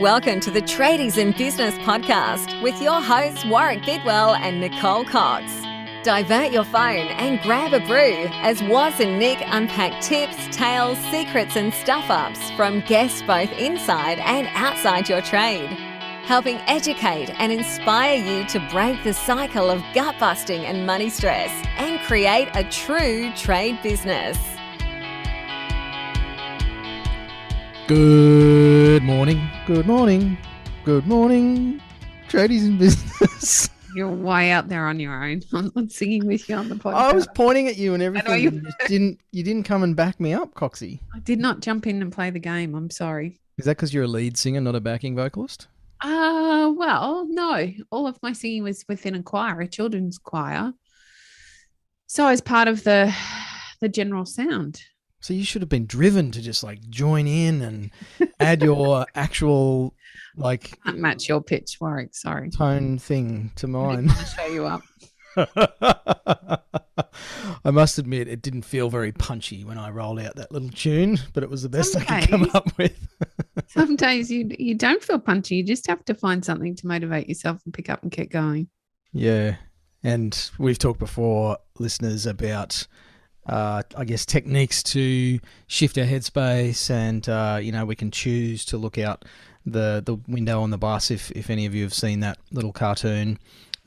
Welcome to the Tradies in Business podcast with your hosts Warwick Bidwell and Nicole Cox. Divert your phone and grab a brew as Waz and Nick unpack tips, tales, secrets and stuff-ups from guests both inside and outside your trade, helping educate and inspire you to break the cycle of gut-busting and money stress and create a true trade business. Good morning, good morning, good morning, tradies in business. You're way out there on your own. I'm not singing with you on the podcast. I was pointing at you and everything. I know You didn't come and back me up, Coxie. I did not jump in and play the game. I'm sorry. Is that because you're a lead singer, not a backing vocalist? Well, no. All of my singing was within a choir, a children's choir. So I was part of the general sound. So you should have been driven to just like join in and add your actual like Can't match your pitch, Warwick. Sorry. tone thing to mine. I'll show you up. I must admit, it didn't feel very punchy when I rolled out that little tune, but it was the best I could come up with. Some days you don't feel punchy. You just have to find something to motivate yourself and pick up and keep going. Yeah. And we've talked before, listeners, about, I guess, techniques to shift our headspace and, we can choose to look out the window on the bus if any of you have seen that little cartoon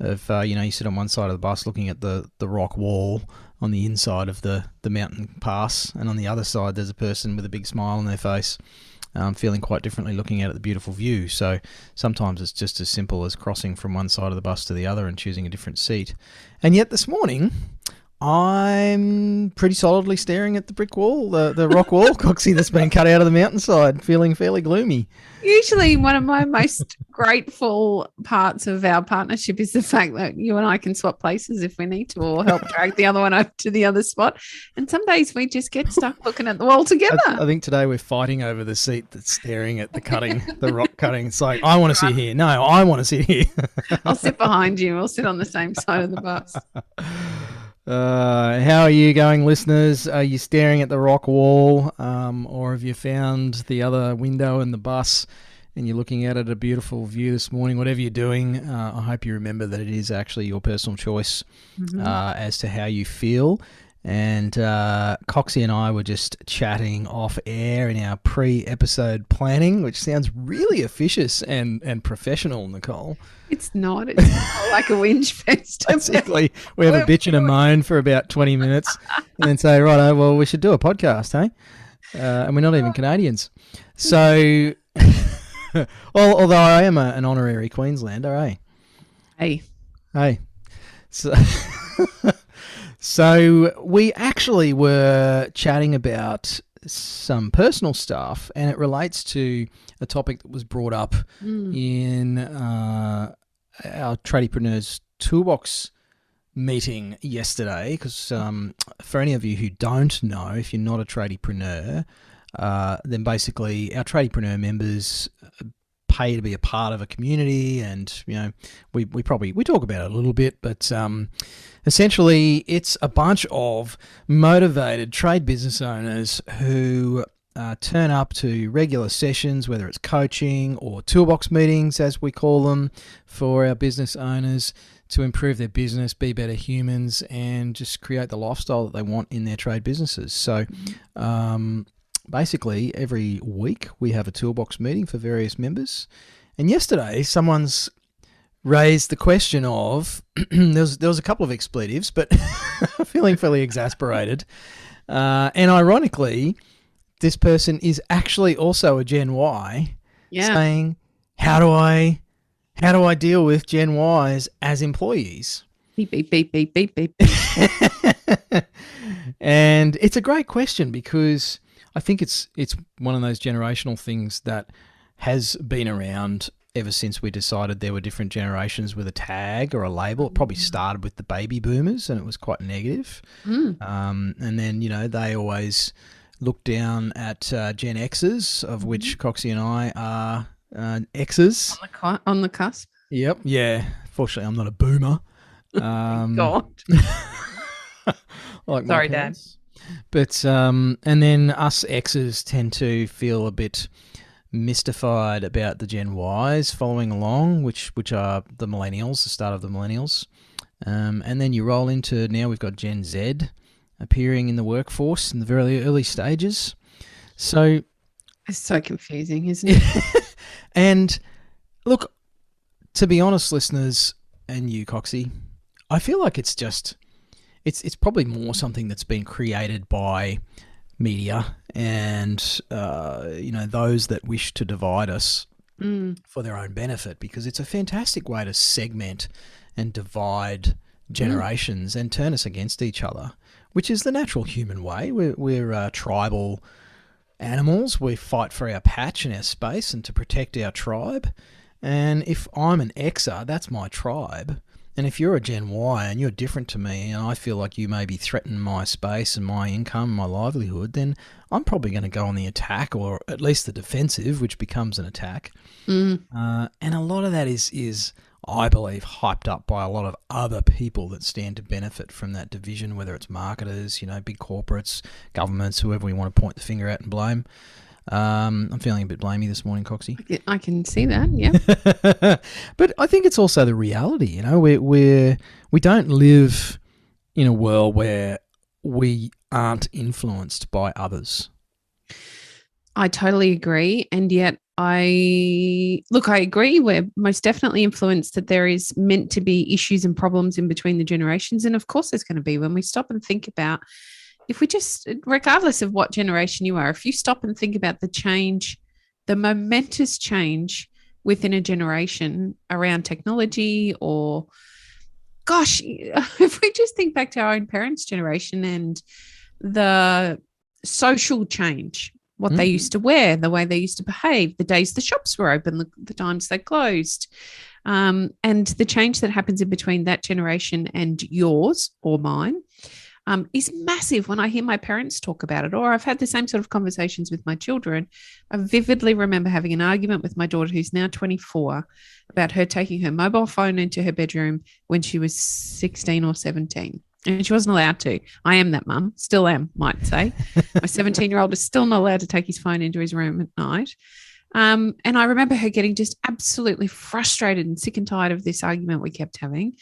of, you sit on one side of the bus looking at the rock wall on the inside of the mountain pass, and on the other side there's a person with a big smile on their face, feeling quite differently looking out at the beautiful view. So sometimes it's just as simple as crossing from one side of the bus to the other and choosing a different seat. And yet this morning, I'm pretty solidly staring at the brick wall, the rock wall, Coxie, that's been cut out of the mountainside, feeling fairly gloomy. Usually one of my most grateful parts of our partnership is the fact that you and I can swap places if we need to, or help drag the other one over to the other spot. And some days we just get stuck looking at the wall together. I think today we're fighting over the seat that's staring at the cutting, the rock cutting. It's like, I want to sit here. No, I want to sit here. I'll sit behind you. We'll sit on the same side of the bus. How are you going, listeners? Are you staring at the rock wall, or have you found the other window in the bus and you're looking out at a beautiful view this morning? Whatever you're doing, I hope you remember that it is actually your personal choice as to how you feel. And Coxie and I were just chatting off air in our pre-episode planning, which sounds really officious and professional, Nicole. It's not. It's more like a whinge fest. Basically, we have a bitch and a moan for about 20 minutes and then say, righto, well, we should do a podcast, hey? And we're not even Canadians. So, although I am an honorary Queenslander, eh? Hey. So we actually were chatting about some personal stuff, and it relates to a topic that was brought up in our Tradiepreneurs Toolbox meeting yesterday. Because for any of you who don't know, if you're not a tradiepreneur, then basically our tradiepreneur members pay to be a part of a community, and we talk about it a little bit, but essentially it's a bunch of motivated trade business owners who turn up to regular sessions, whether it's coaching or toolbox meetings, as we call them, for our business owners to improve their business, be better humans, and just create the lifestyle that they want in their trade businesses. So basically, every week we have a toolbox meeting for various members. And yesterday, someone's raised the question of, there was a couple of expletives, but feeling fairly exasperated. And ironically, this person is actually also a Gen Y, saying, how do I deal with Gen Ys as employees? Beep, beep, beep, beep, beep, beep. And it's a great question, because I think it's one of those generational things that has been around ever since we decided there were different generations with a tag or a label. It probably started with the baby boomers, and it was quite negative. And then, they always looked down at Gen X's, of which Coxie and I are X's. On the cusp? Yep. Yeah. Fortunately, I'm not a boomer. God. Like Sorry, Dad. But and then us X's tend to feel a bit mystified about the Gen Ys following along, which are the Millennials, the start of the Millennials. And then you roll into now we've got Gen Z appearing in the workforce in the very early stages. So it's so confusing, isn't it? And look, to be honest, listeners, and you, Coxie, I feel like it's probably more something that's been created by media and those that wish to divide us for their own benefit, because it's a fantastic way to segment and divide generations and turn us against each other, which is the natural human way. We're tribal animals. We fight for our patch and our space and to protect our tribe. And if I'm an Xer, that's my tribe. And if you're a Gen Y and you're different to me and I feel like you maybe threaten my space and my income, my livelihood, then I'm probably going to go on the attack, or at least the defensive, which becomes an attack. And a lot of that is, I believe, hyped up by a lot of other people that stand to benefit from that division, whether it's marketers, big corporates, governments, whoever we want to point the finger at and blame. I'm feeling a bit blamey this morning, Coxie. I can see that, yeah. But I think it's also the reality, we don't live in a world where we aren't influenced by others. I totally agree. And yet I agree. We're most definitely influenced, that there is meant to be issues and problems in between the generations. And of course there's going to be, when we stop and think about, if we just, regardless of what generation you are, if you stop and think about the change, the momentous change within a generation around technology, or gosh, if we just think back to our own parents' generation and the social change, what they used to wear, the way they used to behave, the days the shops were open, the times they closed, and the change that happens in between that generation and yours or mine, is massive when I hear my parents talk about it, or I've had the same sort of conversations with my children. I vividly remember having an argument with my daughter, who's now 24, about her taking her mobile phone into her bedroom when she was 16 or 17. And she wasn't allowed to. I am that mum, still am, might say. My 17-year-old is still not allowed to take his phone into his room at night. And I remember her getting just absolutely frustrated and sick and tired of this argument we kept having.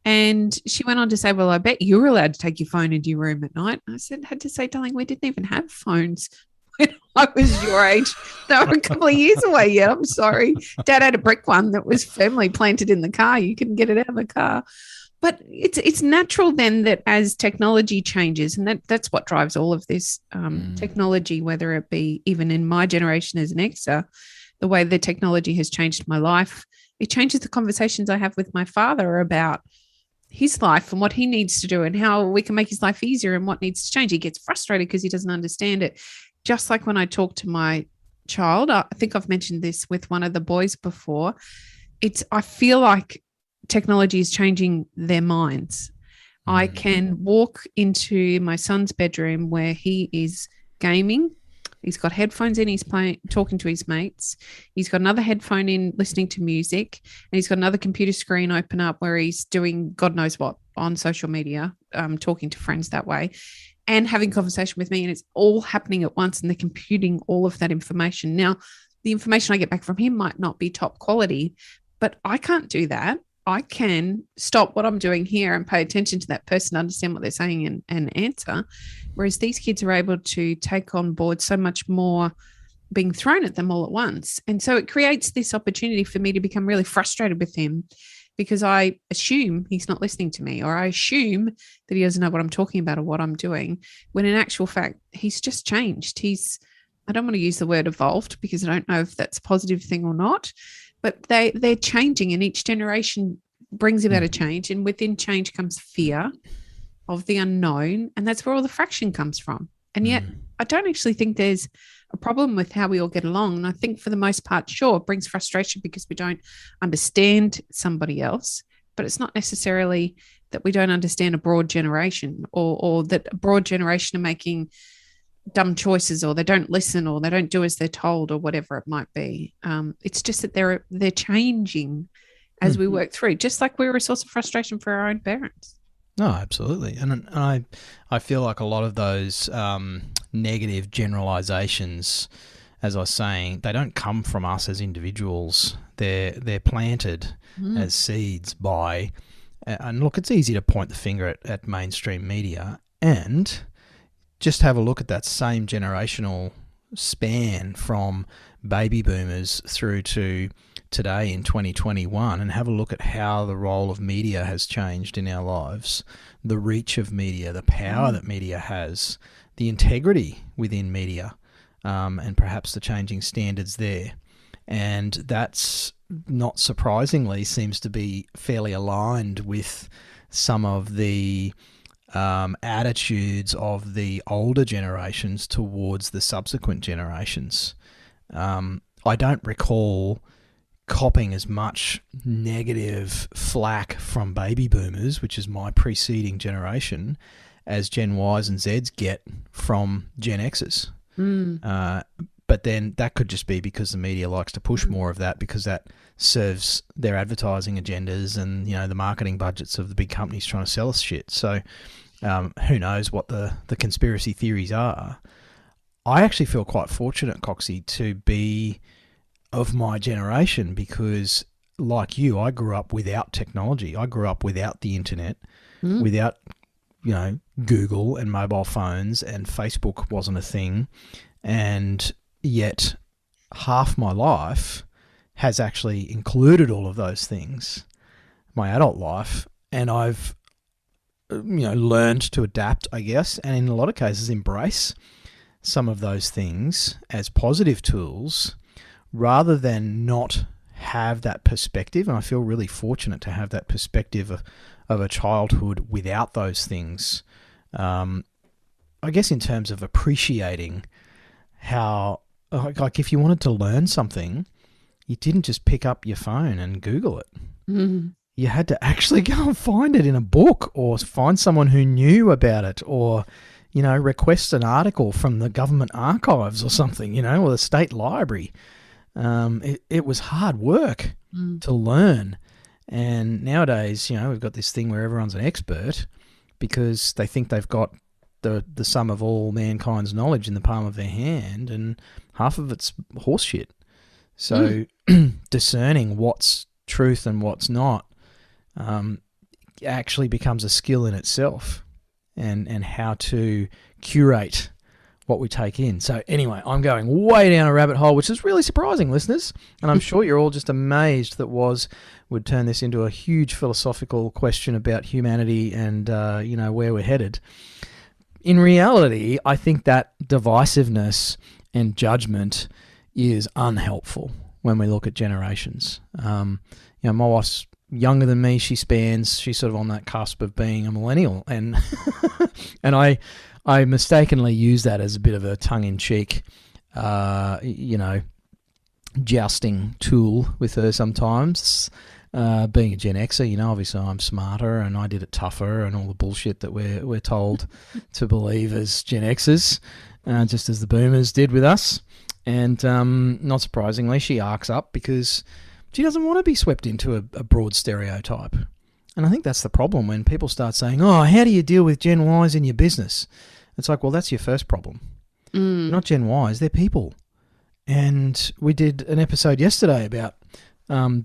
And she went on to say, well, I bet you're allowed to take your phone into your room at night. And I had to say, darling, we didn't even have phones when I was your age. They were a couple of years away yet. I'm sorry. Dad had a brick one that was firmly planted in the car. You couldn't get it out of the car. But it's natural then that as technology changes, and that's what drives all of this technology, whether it be even in my generation as an Xer, the way the technology has changed my life, it changes the conversations I have with my father about his life and what he needs to do and how we can make his life easier and what needs to change. He gets frustrated because he doesn't understand it. Just like when I talk to my child, I think I've mentioned this with one of the boys before, I feel like technology is changing their minds. I can walk into my son's bedroom where he is gaming. He's got headphones in, he's talking to his mates. He's got another headphone in, listening to music, and he's got another computer screen open up where he's doing God knows what on social media, talking to friends that way and having conversation with me. And it's all happening at once, and they're computing all of that information. Now, the information I get back from him might not be top quality, but I can't do that. I can stop what I'm doing here and pay attention to that person, understand what they're saying and answer. Whereas these kids are able to take on board so much more being thrown at them all at once. And so it creates this opportunity for me to become really frustrated with him because I assume he's not listening to me, or I assume that he doesn't know what I'm talking about or what I'm doing, when in actual fact, he's just changed. I don't want to use the word evolved because I don't know if that's a positive thing or not, but they're changing, and each generation brings about a change, and within change comes fear of the unknown, and that's where all the fraction comes from. And yet I don't actually think there's a problem with how we all get along. And I think for the most part, sure, it brings frustration because we don't understand somebody else, but it's not necessarily that we don't understand a broad generation or that a broad generation are making dumb choices, or they don't listen, or they don't do as they're told, or whatever it might be. It's just that they're changing as we work through, just like we're a source of frustration for our own parents. No, absolutely. And I feel like a lot of those negative generalisations as I was saying, they don't come from us as individuals. They're planted as seeds by, and look, it's easy to point the finger at mainstream media, and just have a look at that same generational span from baby boomers through to today in 2021, and have a look at how the role of media has changed in our lives, the reach of media, the power that media has, the integrity within media, and perhaps the changing standards there. And that's, not surprisingly, seems to be fairly aligned with some of the attitudes of the older generations towards the subsequent generations. I don't recall copping as much negative flack from baby boomers, which is my preceding generation, as Gen Ys and Zs get from Gen Xs. But then that could just be because the media likes to push more of that, because that serves their advertising agendas and, you know, the marketing budgets of the big companies trying to sell us shit. So who knows what the conspiracy theories are. I actually feel quite fortunate, Coxie, to be of my generation, because like you, I grew up without technology. I grew up without the internet, without, you know, Google and mobile phones, and Facebook wasn't a thing. And yet half my life has actually included all of those things, my adult life, and I've, you know, learned to adapt, I guess, and in a lot of cases embrace some of those things as positive tools rather than not have that perspective. And I feel really fortunate to have that perspective of a childhood without those things. I guess in terms of appreciating how, like, if you wanted to learn something, you didn't just pick up your phone and Google it. You had to actually go and find it in a book, or find someone who knew about it, or, you know, request an article from the government archives or something, you know, or the state library. It was hard work to learn. And nowadays, you know, we've got this thing where everyone's an expert because they think they've got the sum of all mankind's knowledge in the palm of their hand, and half of it's horseshit. So discerning what's truth and what's not actually becomes a skill in itself, and how to curate what we take in. So anyway, I'm going way down a rabbit hole, which is really surprising, listeners. And I'm sure you're all just amazed that Woz would turn this into a huge philosophical question about humanity and, you know, where we're headed. In reality, I think that divisiveness and judgment is unhelpful when we look at generations. You know, my wife's younger than me. She's sort of on that cusp of being a millennial, and and I mistakenly use that as a bit of a tongue-in-cheek, you know, jousting tool with her sometimes. Being a Gen Xer, you know, obviously I'm smarter and I did it tougher and all the bullshit that we're told to believe as Gen Xers, just as the boomers did with us. And not surprisingly, she arcs up because she doesn't want to be swept into a broad stereotype. And I think that's the problem when people start saying, oh, how do you deal with Gen Ys in your business? It's like, well, that's your first problem. They're not Gen Ys, they're people. And we did an episode yesterday about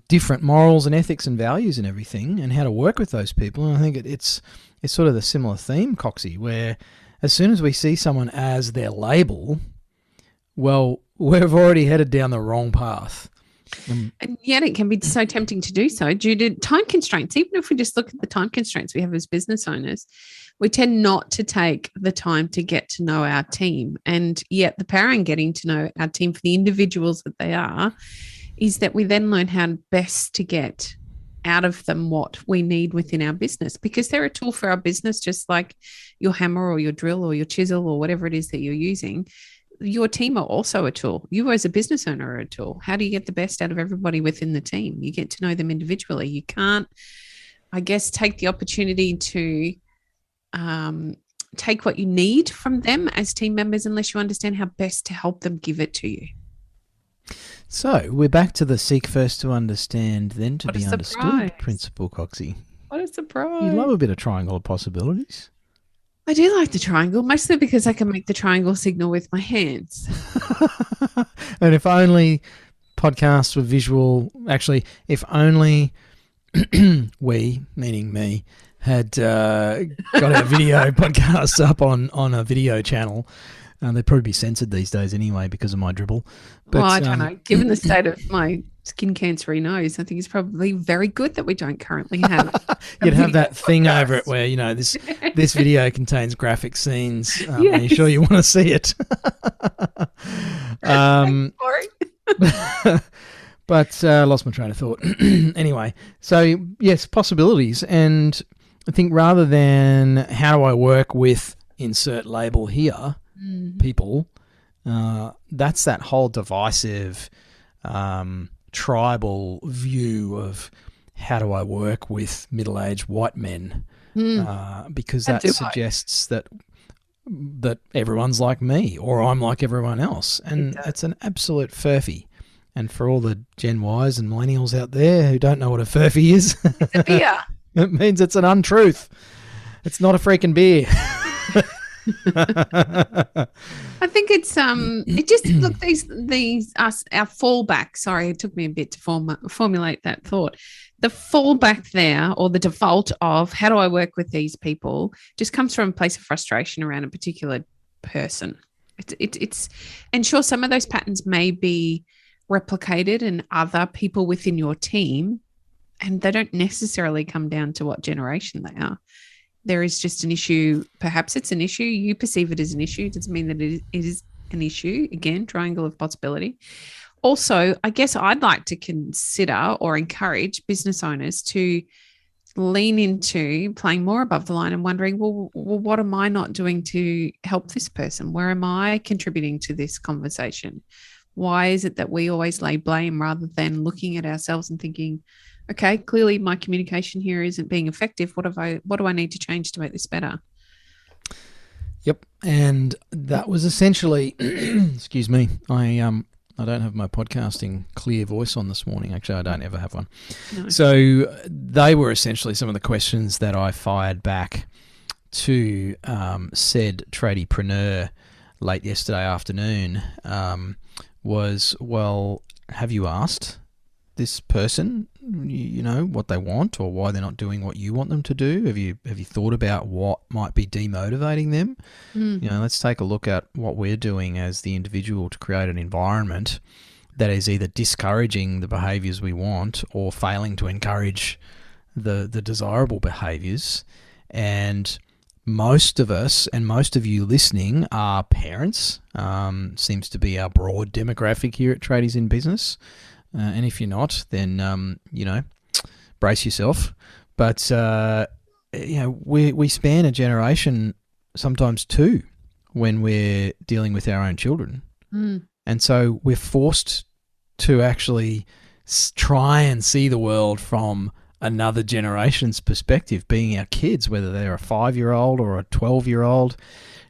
different morals and ethics and values and everything, and how to work with those people. And I think it's sort of the similar theme, Coxie, where as soon as we see someone as their label, well, we've already headed down the wrong path. And yet it can be so tempting to do so due to time constraints. Even if we just look at the time constraints we have as business owners, we tend not to take the time to get to know our team. And yet the power in getting to know our team for the individuals that they are is that we then learn how best to get out of them what we need within our business, because they're a tool for our business, just like your hammer or your drill or your chisel or whatever it is that you're using. Your team are also a tool. You as a business owner are a tool. How do you get the best out of everybody within the team? You get to know them individually. You can't, I guess, take the opportunity to take what you need from them as team members unless you understand how best to help them give it to you. So we're back to the seek first to understand, then to be understood surprise. principle, Coxie. What a surprise. You love a bit of triangle of possibilities. I do like the triangle, mostly because I can make the triangle signal with my hands. And if only podcasts were visual, actually, if only we, meaning me, had got our video podcasts up on a video channel. They'd probably be censored these days anyway because of my dribble. But, well, I don't know. Given the state of my skin cancer nose, I think it's probably very good that we don't currently have. You'd have that thing over it where, this video contains graphic scenes. Are you sure you want to see it? But lost my train of thought. Anyway, so yes, possibilities. And I think rather than how do I work with insert label here, people, that's that whole divisive tribal view of how do I work with middle-aged white men, because that suggests that everyone's like me or I'm like everyone else, and it's an absolute furphy. And for all the Gen Ys and Millennials out there who don't know what a furphy is, it's a beer. It means it's an untruth. It's not a freaking beer. I think it's it just look these us our fallback. Sorry, it took me a bit to formulate that thought. The fallback there, or the default of how do I work with these people, just comes from a place of frustration around a particular person. It's and sure, some of those patterns may be replicated in other people within your team, and they don't necessarily come down to what generation they are. There is just an issue. Perhaps it's an issue. You perceive it as an issue. It doesn't mean that it is an issue. Again, triangle of possibility. Also, I guess I'd like to consider or encourage business owners to lean into playing more above the line and wondering, well, what am I not doing to help this person? Where am I contributing to this conversation? Why is it that we always lay blame rather than looking at ourselves and thinking, okay, clearly my communication here isn't being effective. What do I need to change to make this better? Yep. And that was essentially, excuse me, I don't have my podcasting clear voice on this morning. Actually, I don't ever have one. No. So they were essentially some of the questions that I fired back to said tradiepreneur late yesterday afternoon. Was, well, have you asked this person, what they want or why they're not doing what you want them to do? Have you thought about what might be demotivating them? Let's take a look at what we're doing as the individual to create an environment that is either discouraging the behaviours we want or failing to encourage the desirable behaviours. And most of us and most of you listening are parents. Seems to be our broad demographic here at Tradies in Business. And if you're not, then, brace yourself. But, we span a generation, sometimes two, when we're dealing with our own children. And so we're forced to actually try and see the world from another generation's perspective, being our kids, whether they're a 5-year-old or a 12-year-old.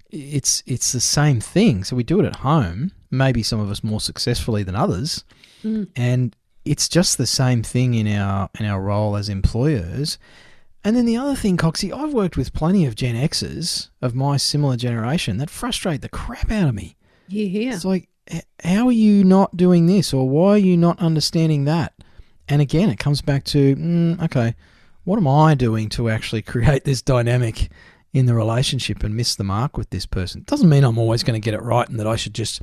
It's the same thing. So we do it at home, maybe some of us more successfully than others. And it's just the same thing in our role as employers. And then the other thing, Coxie, I've worked with plenty of Gen Xers of my similar generation that frustrate the crap out of me. Yeah. It's like, how are you not doing this, or why are you not understanding that? And again, it comes back to, okay, what am I doing to actually create this dynamic in the relationship and miss the mark with this person? It doesn't mean I'm always going to get it right and that I should just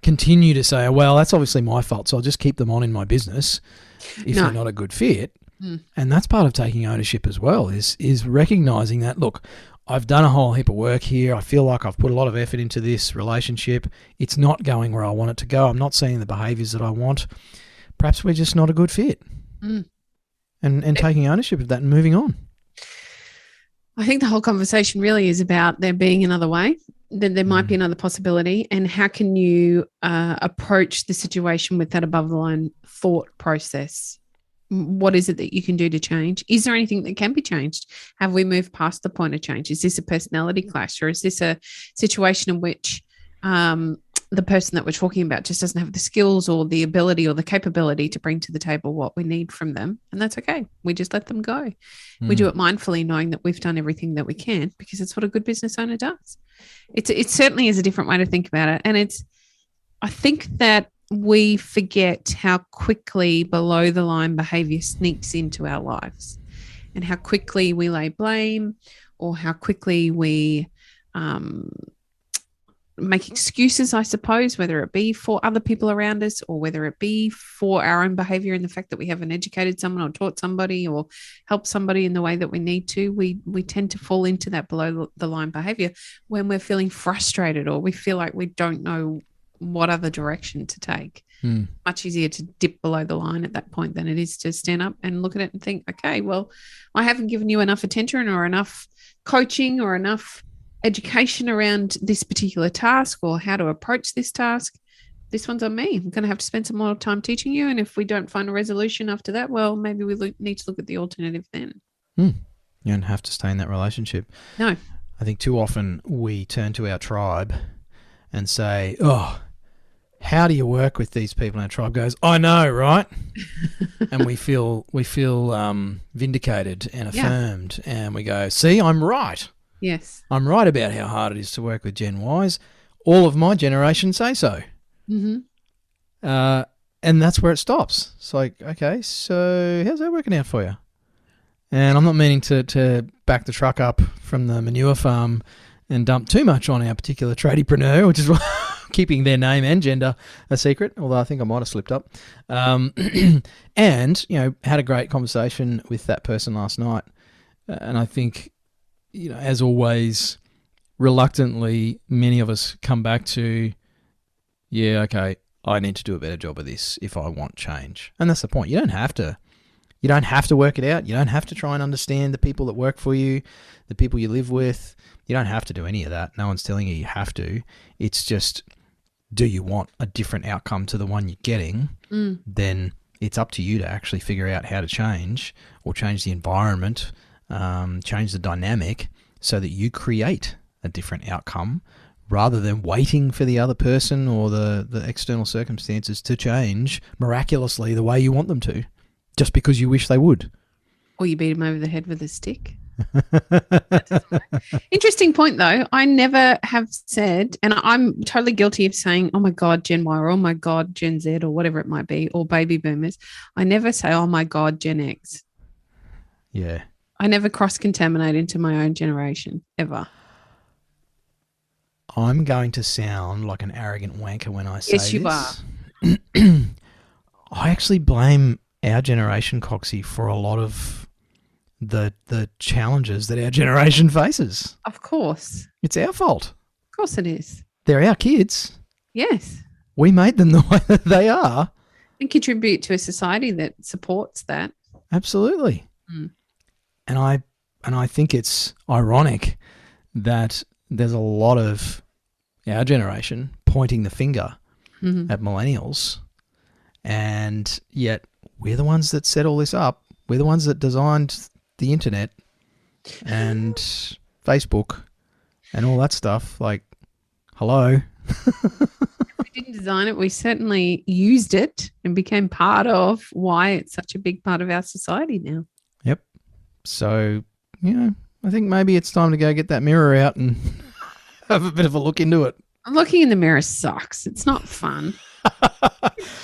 continue to say, well, that's obviously my fault, so I'll just keep them on in my business if they're not a good fit. And that's part of taking ownership as well, is recognizing that, look, I've done a whole heap of work here. I feel like I've put a lot of effort into this relationship. It's not going where I want it to go. I'm not seeing the behaviours that I want. Perhaps we're just not a good fit. And taking ownership of that and moving on. I think the whole conversation really is about there being another way, that there might be another possibility, and how can you approach the situation with that above the line thought process? What is it that you can do to change? Is there anything that can be changed? Have we moved past the point of change? Is this a personality clash, or is this a situation in which the person that we're talking about just doesn't have the skills or the ability or the capability to bring to the table what we need from them. And that's okay. We just let them go. We do it mindfully, knowing that we've done everything that we can, because it's what a good business owner does. It certainly is a different way to think about it. And I think that we forget how quickly below the line behavior sneaks into our lives, and how quickly we lay blame, or how quickly we make excuses, I suppose, whether it be for other people around us or whether it be for our own behavior and the fact that we haven't educated someone or taught somebody or helped somebody in the way that we need to. We tend to fall into that below the line behavior when we're feeling frustrated or we feel like we don't know what other direction to take. Much easier to dip below the line at that point than it is to stand up and look at it and think, okay, well, I haven't given you enough attention or enough coaching or enough education around this particular task or how to approach this task. This one's on me. I'm going to have to spend some more time teaching you. And if we don't find a resolution after that, well, maybe we need to look at the alternative then. You don't have to stay in that relationship. No. I think too often we turn to our tribe and say, oh, how do you work with these people? And our tribe goes, I know, right? And we feel vindicated and affirmed. And we go, see, I'm right. Yes. I'm right about how hard it is to work with Gen Ys. All of my generation say so. And that's where it stops. It's like, okay, so how's that working out for you? And I'm not meaning to back the truck up from the manure farm and dump too much on our particular tradiepreneur, which is keeping their name and gender a secret, although I think I might have slipped up. And, had a great conversation with that person last night. And I think, as always, reluctantly, many of us come back to, yeah, okay, I need to do a better job of this if I want change. And that's the point. You don't have to work it out. You don't have to try and understand the people that work for you, the people you live with. You don't have to do any of that. No one's telling you have to. It's just, do you want a different outcome to the one you're getting? Then it's up to you to actually figure out how to change or change the environment, change the dynamic so that you create a different outcome rather than waiting for the other person or the external circumstances to change miraculously the way you want them to, just because you wish they would. Or you beat them over the head with a stick. Interesting point, though. I never have said, and I'm totally guilty of saying, oh my God, Gen Y, or oh my God, Gen Z, or whatever it might be, or baby boomers. I never say, oh my God, Gen X. Yeah. I never cross-contaminate into my own generation, ever. I'm going to sound like an arrogant wanker when I say this. Yes, you are. I actually blame our generation, Coxie, for a lot of the challenges that our generation faces. Of course. It's our fault. Of course it is. They're our kids. Yes. We made them the way that they are. And contribute to a society that supports that. Absolutely. And I think it's ironic that there's a lot of our generation pointing the finger at millennials, and yet we're the ones that set all this up. We're the ones that designed the internet and Facebook and all that stuff. Like, hello. We didn't design it. We certainly used it and became part of why it's such a big part of our society now. Yep. So, I think maybe it's time to go get that mirror out and have a bit of a look into it. Looking in the mirror sucks. It's not fun.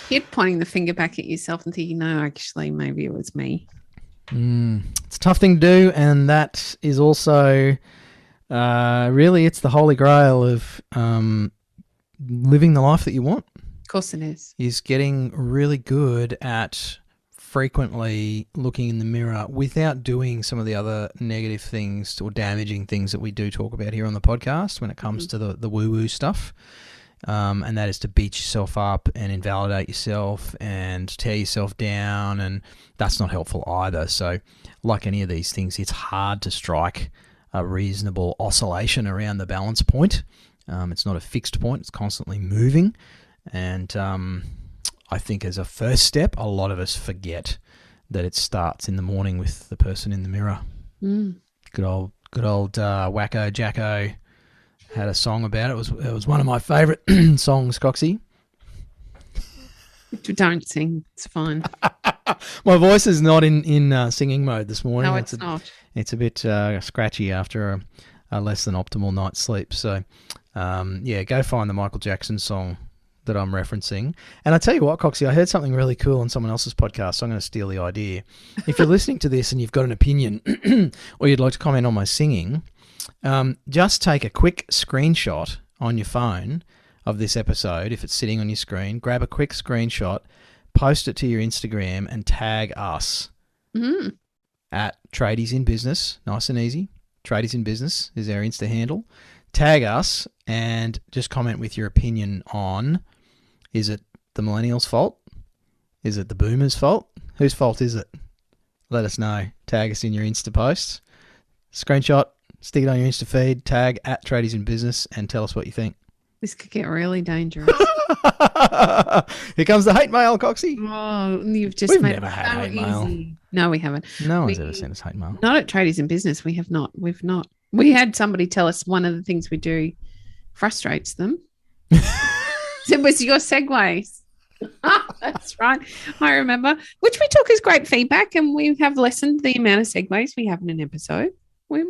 Keep pointing the finger back at yourself and thinking, no, actually, maybe it was me. It's a tough thing to do, and that is also really, it's the holy grail of living the life that you want. Of course it is. Is getting really good at frequently looking in the mirror without doing some of the other negative things or damaging things that we do talk about here on the podcast when it comes to the woo-woo stuff. And that is to beat yourself up and invalidate yourself and tear yourself down, and that's not helpful either. So like any of these things, it's hard to strike a reasonable oscillation around the balance point. It's not a fixed point. It's constantly moving. And I think as a first step, a lot of us forget that it starts in the morning with the person in the mirror. Good old wacko jacko had a song about it. It was one of my favourite songs, Coxie. Don't sing. It's fine. My voice is not in singing mode this morning. No, it's not. It's a bit scratchy after a less than optimal night's sleep. So, go find the Michael Jackson song that I'm referencing. And I tell you what, Coxie, I heard something really cool on someone else's podcast, so I'm going to steal the idea. If you're listening to this and you've got an opinion or you'd like to comment on my singing, just take a quick screenshot on your phone of this episode. If it's sitting on your screen, grab a quick screenshot, post it to your Instagram and tag us at Tradies in Business. Nice and easy. Tradies in Business is our Insta handle. Tag us and just comment with your opinion on, is it the millennials' fault? Is it the boomers' fault? Whose fault is it? Let us know. Tag us in your Insta posts. Screenshot, stick it on your Insta feed, tag at Tradies in Business and tell us what you think. This could get really dangerous. Here comes the hate mail, Coxie. Oh, you've just We've made never it had so hate easy. mail. No, we haven't. No one's ever sent us hate mail. Not at Tradies in Business. We have not. We've not. We had somebody tell us one of the things we do frustrates them. It was your segues. That's right. I remember, which we took as great feedback, and we have lessened the amount of segues we have in an episode. We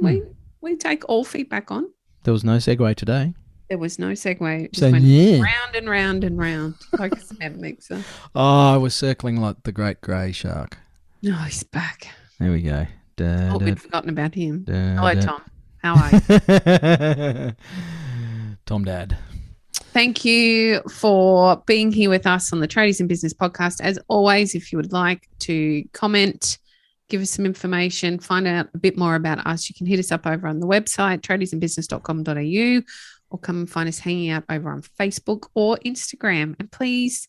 take all feedback on. There was no segue today. There was no segue. It just So, went yeah. round and round and round like a cement mixer. Oh, I was circling like the great grey shark. No, he's back. There we go. Oh, we'd forgotten about him. Hello, Tom. How are you? Tom Dad. Thank you for being here with us on the Tradies in Business podcast. As always, if you would like to comment, give us some information, find out a bit more about us, you can hit us up over on the website, tradiesinbusiness.com.au, or come and find us hanging out over on Facebook or Instagram. And please,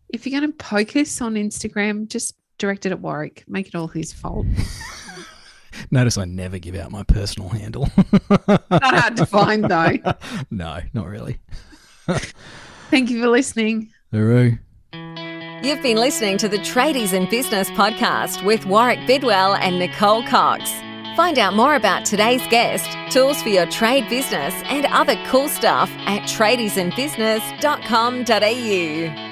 if you're going to poke us on Instagram, just direct it at Warwick. Make it all his fault. Notice I never give out my personal handle. Not hard to find, though. No, not really. Thank you for listening. Hooroo. You've been listening to the Tradies in Business podcast with Warwick Bidwell and Nicole Cox. Find out more about today's guest, tools for your trade business, and other cool stuff at tradiesinbusiness.com.au.